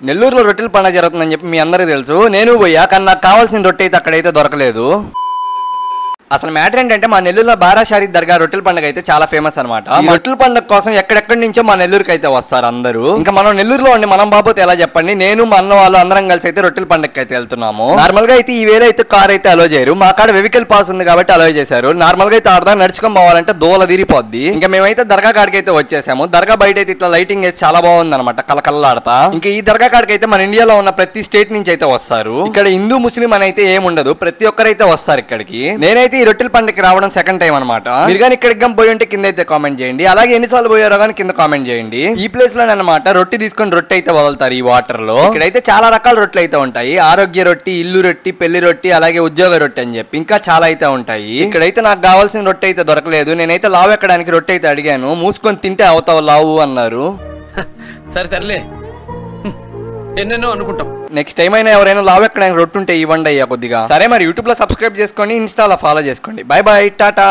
నెల్లూరులో రొట్టెల పండుగ జరుగుతుందని చెప్పి మీ అందరికీ తెలుసు. నేను పోయా, కానీ నాకు కావాల్సిన రొట్టె అయితే అక్కడైతే దొరకలేదు. అసలు మ్యాటర్ ఏంటంటే మా నెల్లూరులో బారా షరీఫ్ దర్గా రొట్టెల పండుగ అయితే చాలా ఫేమస్ అనమాట. రొట్టెల పండుగ కోసం ఎక్కడెక్కడి నుంచో మా నెల్లూరుకి అయితే వస్తారు అందరూ. ఇంకా మనం నెల్లూరులో ఉండి మనం బాబోతే ఎలా చెప్పండి, నేను మా అన్న వాళ్ళు అందరం కలిసి అయితే రొట్టెల పండుగకి అయితే వెళ్తున్నాము. నార్మల్ గా అయితే ఈ వేళ అయితే కార్ అయితే అలో చేయరు, మా కాడ వెహికల్ పాస్ ఉంది కాబట్టి అలో చేశారు. నార్మల్ గా అయితే ఆడదా నడుచుకొని పోవాలంటే దూల తీరిపోద్ది. ఇంకా మేమైతే దర్గా కాడికి అయితే వచ్చేసాము. దర్గా బయట అయితే ఇట్లా లైటింగ్ వేసి చాలా బాగుంది అనమాట, కలకల్లాడతా. ఇంకా ఈ దర్గా కాడికి అయితే మన ఇండియాలో ఉన్న ప్రతి స్టేట్ నుంచి అయితే వస్తారు. ఇక్కడ హిందూ ముస్లిం అని అయితే ఏముండదు, ప్రతి ఒక్కరైతే వస్తారు ఇక్కడికి. నేనైతే ఈ రొట్టెల పండుగకి రావడం సెకండ్ టైం అనమాట. మీరు కానీ ఇక్కడికి పోయి ఉంటే కింద అయితే కామెంట్ చేయండి. అలాగే ఎన్నిసార్లు పోయారో కానీ కింద కామెంట్ చేయండి. ఈ ప్లేస్ లో అనమాట రొట్టె తీసుకొని రొట్టె అయితే వదులుతారు ఈ వాటర్ లో. ఇక్కడైతే చాలా రకాల రొట్టెలు అయితే ఉంటాయి. ఆరోగ్య రొట్టె, ఇల్లు రొట్టె, పెళ్లి రొట్టె, అలాగే ఉద్యోగ రొట్టె అని చెప్పి ఇంకా చాలా అయితే ఉంటాయి. ఇక్కడైతే నాకు కావాల్సిన రొట్టె అయితే దొరకలేదు. నేనైతే లావు ఎక్కడానికి రొట్టె అయితే అడిగాను. మూసుకొని తింటే అవుతావు లావు అన్నారు. సరే సర్లే, ఎన్నెన్నో అనుకుంటాం. నెక్స్ట్ టైం అయినా ఎవరైనా లావు ఎక్కడానికి రొట్టె ఉంటే ఇవ్వండి అయ్యా కొద్దిగా. సరే మరి యూట్యూబ్ లో సబ్స్క్రైబ్ చేసుకోండి, ఇన్స్టాలో ఫాలో చేసుకోండి. By by, Tata.